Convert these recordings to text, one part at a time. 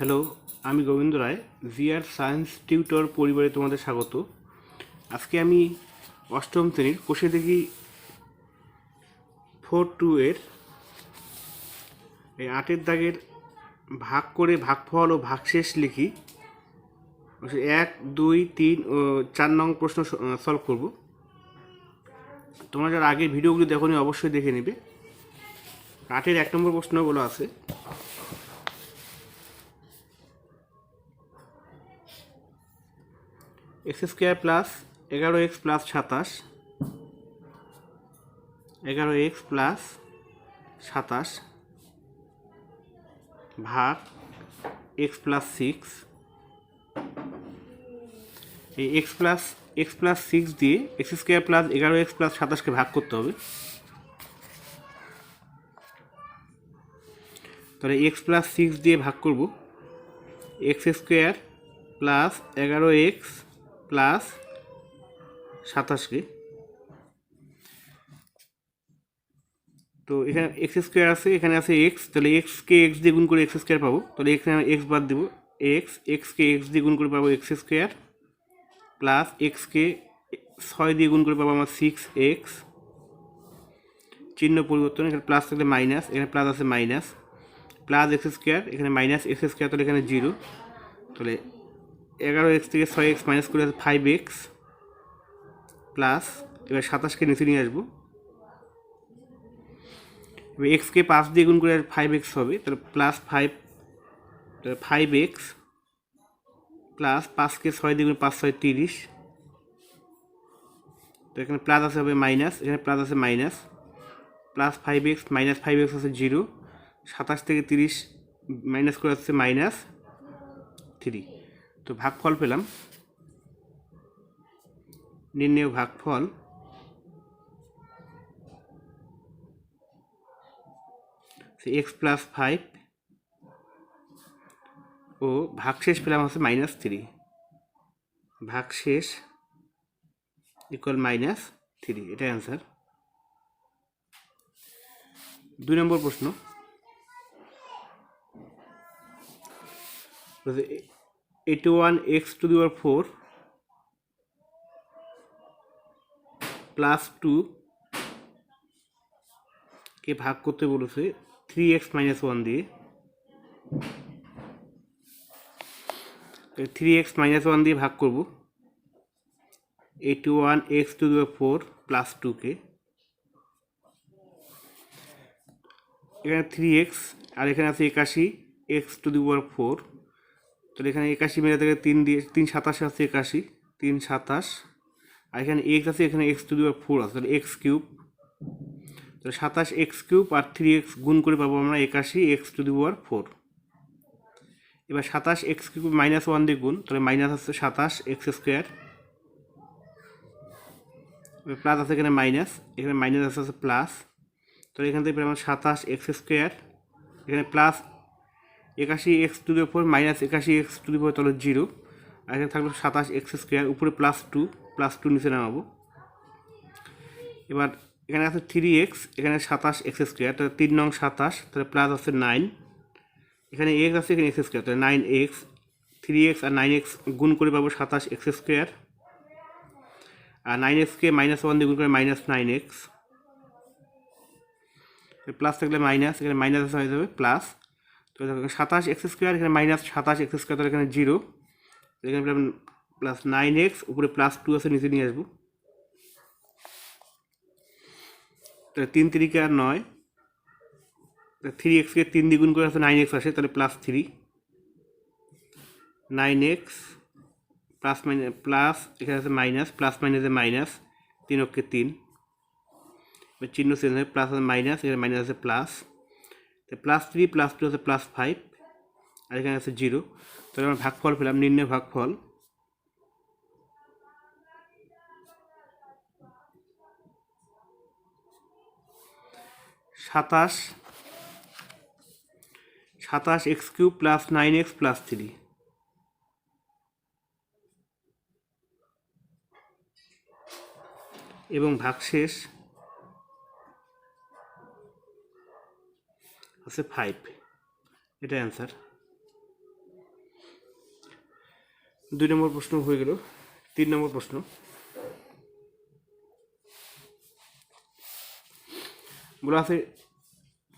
Hello, আমি গোবিন্দ রায়। GR science tutor পরিবারে তোমাদের স্বাগত। আজকে আমি অষ্টম শ্রেণীর কোষে দেখি 4.2 এর এই 8 দাগের ভাগ করে ভাগফল ও ভাগশেষ লিখি 1, 2, 3 ও 4 নং প্রশ্ন সলভ করব। তোমরা যারা আগের ভিডিওগুলো দেখোনি অবশ্যই দেখে নেবে। 8 1 নম্বর প্রশ্ন বলা আছে, x² plus 11x plus 27 11x plus 27 ভাগ x প্লাস 6। এই x প্লাস 6 দিয়ে x² প্লাস 11x প্লাস 27কে ভাগ করতে হবে। তাহলে x প্লাস 6 দিয়ে ভাগ করব x² প্লাস 11x প্লাস 27কে। তো এখানে x² আছে, এখানে আছে x, তাহলে x কে x দিয়ে গুণ করে x² পাবো। তাহলে এখানে x বাদ দেবো, x কে x দিয়ে গুণ করে পাবো x² প্লাস x কে 6 দিয়ে গুণ করে পাবো আমার 6x। চিহ্ন পরিবর্তন, এখানে প্লাস থাকলে মাইনাস, এখানে প্লাস আছে মাইনাস, প্লাস x², এখানে মাইনাস x², তাহলে এখানে 0। তাহলে 11x থেকে 6x মাইনাস করে আছে 5x প্লাস, এবার 27কে নিচে নিয়ে আসবো। এবার এক্সকে 5 দিয়ে গুণ করে 5x হবে, তাহলে প্লাস 5, তাহলে 5x প্লাস 5কে 6 দিয়ে গুণ 5 6 30। তো এখানে প্লাস আছে হবে মাইনাস, এখানে প্লাস আছে minus, plus 5x minus 5x আছে 0। 27 থেকে 30 মাইনাস করে আসছে মাইনাস 3। তো ভাগফল পেলাম, নির্ণেয় ভাগফল x প্লাস 5 ও ভাগশেষ পেলাম হচ্ছে -3। ভাগশেষ ইকুয়াল -3, এটা অ্যান্সার। 2 নম্বর প্রশ্ন, 81x to the power 4 plus 2 কে ভাগ করতে বলেছে 3x minus 1 দিয়ে। 3x minus 1 দিয়ে ভাগ করব 81x to the power 4 plus 2 কে। এখানে 3x আর এখানে আছে 81x to the power 4, তাহলে এখানে 81 মেলে থেকে 3 দিয়ে 3 27 আছে 81, 3 27, আর এখানে x আছে, এখানে x to the power 4 আছে, তাহলে x কিউব। তাহলে 27x কিউব আর 3x গুণ করে পাবো আমরা 81x to the power 4। এবার 27x কিউব -1 দিয়ে গুণ, তাহলে মাইনাস আছে 27x², প্লাস আছে এখানে মাইনাস, এখানে মাইনাস আছে প্লাস, তাহলে এখান থেকে আমরা 27x², এখানে plus 81x to the power minus 81x to the power, তাহলে 0, আর এখানে থাকলো 27x², উপরে প্লাস 2 নিচে নামাবো। এবার এখানে আছে 3x, এখানে 27x², তাহলে 3 নং 27, তাহলে প্লাস আছে 9, এখানে x আছে, এখানে x², তাহলে 9x, 3x আর 9x গুণ করে পাবো 27x², আর 9xকে -1 দিয়ে গুণ করে -9x, প্লাস থাকলে মাইনাস, এখানে মাইনাস হয়ে যাবে প্লাস, তো 27x², এখানে -27x², তাহলে এখানে 0, এখানে প্লাস 9x, উপরে প্লাস 2 আছে, নিচে নিয়ে আসবো। তাহলে 3 3 আর 9, 3xকে 3 দিয়ে গুণ করে আছে 9x আসে, তাহলে প্লাস 3, 9x প্লাস প্লাস, এখানে আছে মাইনাস, প্লাস মাইনাসে মাইনাস, 3 অক্ষে 3, চিহ্ন চেঞ্জ হয়, প্লাস আছে মাইনাস, এখানে মাইনাস আছে প্লাস, প্লাস 3 প্লাস 2 আছে প্লাস 5, আর এখানে আছে 0। তাহলে আমরা ভাগফল পেলাম, নির্ণয় ভাগফল 27x³ প্লাস 9x প্লাস 3। এবং ভাগশেষ আছে 5, এটা অ্যান্সার। 2 নম্বর প্রশ্ন হয়ে গেল। 3 নম্বর প্রশ্ন, বলা আছে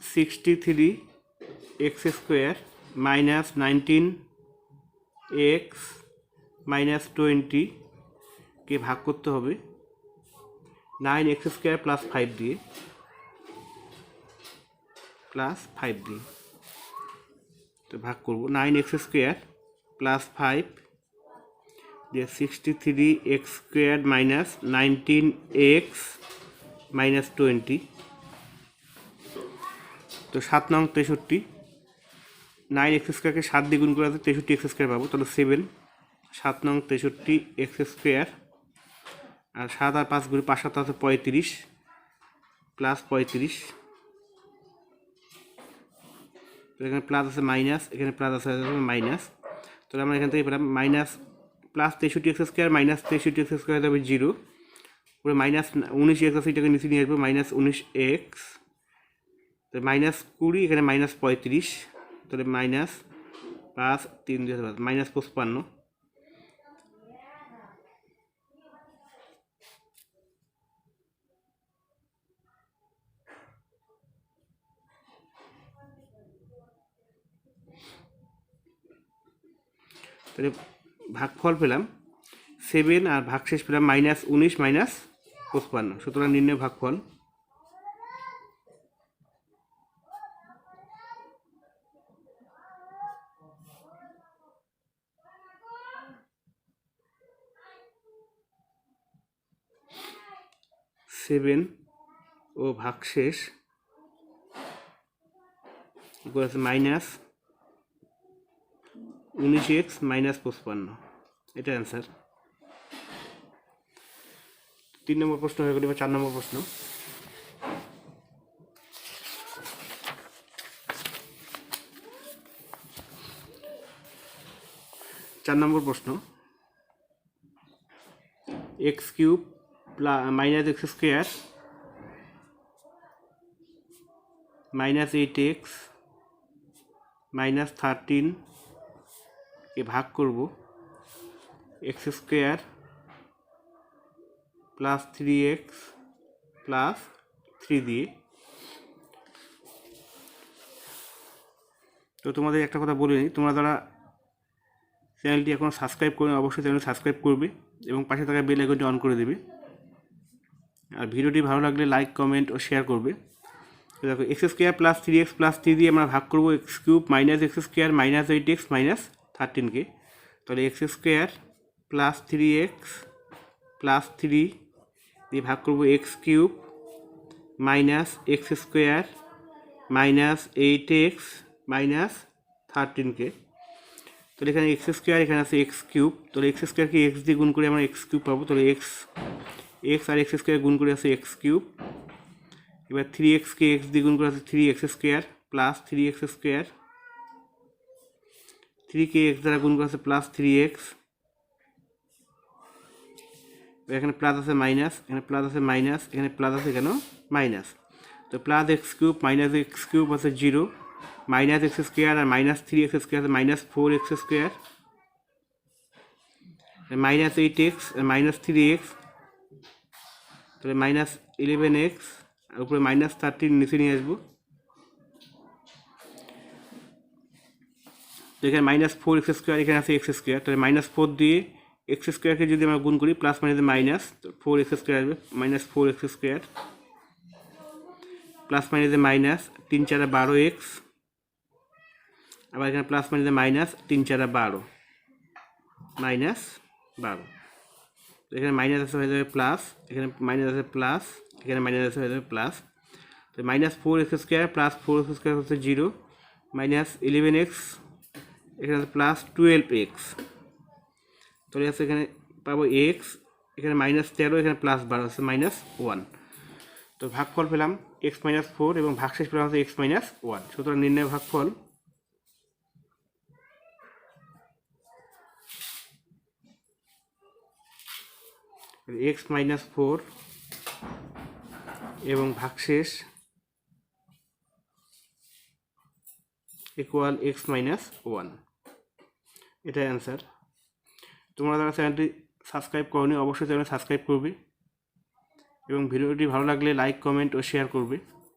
63x square minus 19x minus 20 কে ভাগ করতে হবে 9x স্কোয়ার প্লাস 5 দিয়ে, তো ভাগ করব 9x স্কোয়ার প্লাস 5 দিয়ে 63x square minus 19x minus 20, তো 7 নং 63, 9x স্কোয়ারকে 7 দিয়ে গুণ করে 63x স্কোয়ার পাবো, তাহলে 7 7 নং 63x স্কোয়ার, আর 7 আর 5 গুণ 5 7 আছে 35 প্লাস 35, তো এখানে প্লাস আছে মাইনাস, এখানে প্লাস আছে মাইনাস, তাহলে আমরা এখান থেকে পেলাম minus plus 63x square minus 63x square হবে 0, পুরো মাইনাস 19x আছে, এটাকে নিচে নিয়ে আসবো মাইনাস 19x, তো মাইনাস 20, এখানে মাইনাস 35, তাহলে মাইনাস 5 3 2 মাইনাস 55, তাহলে ভাগফল পেলাম 7 আর ভাগশেষ পেলাম মাইনাস 19 মাইনাস 55, সুতরাং নির্ণয় ভাগফল সেভেন ও ভাগশেষ মাইনাস 19x মাইনাস 55, এটা অ্যান্সার। 3 নম্বর প্রশ্ন হয়ে গেল। এবার 4 নম্বর প্রশ্ন, x cube minus x square minus 8x minus 13 কে ভাগ করব x square plus 3x plus 3 দিয়ে। তো তোমাদের একটা কথা বলে নিই, তোমরা যারা চ্যানেলটি এখন সাবস্ক্রাইব করে অবশ্যই চ্যানেল সাবস্ক্রাইব করবে এবং পাশে থাকা বেল আইকনটি অন করে দেবে, আর ভিডিওটি ভালো লাগলে লাইক কমেন্ট ও শেয়ার করবে। তো দেখো x square plus 3x plus 3 দিয়ে আমরা ভাগ করবো x cube minus x square minus 8x minus 13কে, তাহলে x square plus 3x plus 3 দিয়ে ভাগ করবো x cube minus x square minus 8x minus 13কে, তাহলে এখানে x স্কোয়ার, এখানে আছে x কিউব, তাহলে x স্কোয়ারকে x দিয়ে গুণ করে আমরা x কিউব পাবো, তাহলে x আর x স্কোয়ার গুণ করে আছে x কিউব। এবার 3xকে x দিয়ে গুণ করে আছে 3x square plus 3x square, 3কে x দ্বারা গুণ করে আছে প্লাস 3x, এখানে প্লাস আছে মাইনাস, এখানে প্লাস আছে মাইনাস, এখানে প্লাস আছে, এখানেও মাইনাস, তো plus x cube minus x cube আছে 0, মাইনাস x স্কোয়ার আর মাইনাস 3x স্কোয়ার আছে minus 4x square, minus 8x আর মাইনাস 3x, তাহলে মাইনাস 11x, আর উপরে মাইনাস 13 নিচে নিয়ে আসবো, তো এখানে মাইনাস 4x স্কোয়ার, এখানে আছে x স্কোয়ার, তাহলে মাইনাস 4 দিয়ে x স্কোয়ারকে যদি আমরা গুণ করি plus minus minus 4x square আসবে, মাইনাস 4x স্কোয়ার প্লাস মাইনাসে মাইনাস 3 4 12x, আবার এখানে প্লাস মাইনাসে মাইনাস 3 4 12 মাইনাস 12, এখানে মাইনাস আছে হয়ে যাবে প্লাস, এখানে মাইনাস আছে প্লাস, এখানে মাইনাস আছে হয়ে যাবে প্লাস, তো minus 4x square plus 4x square হচ্ছে 0, মাইনাস 11x, এখানে আছে প্লাস 12x, তাহলে আছে এখানে পাবো x, এখানে মাইনাস 13, এখানে প্লাস 12 আছে মাইনাস 1, তো ভাগফল পেলাম x মাইনাস 4 এবং ভাগশেষ পেলাম হচ্ছে x মাইনাস 1, সুতরাং নির্ণয় ভাগফল x মাইনাস 4 এবং ভাগশেষ ইকুয়াল x মাইনাস 1, এটা অ্যান্সার। তোমরা যারা চ্যানেলটি সাবস্ক্রাইব করোনি অবশ্যই চ্যানেল সাবস্ক্রাইব করবে এবং ভিডিওটি ভালো লাগলে লাইক কমেন্ট ও শেয়ার করবে।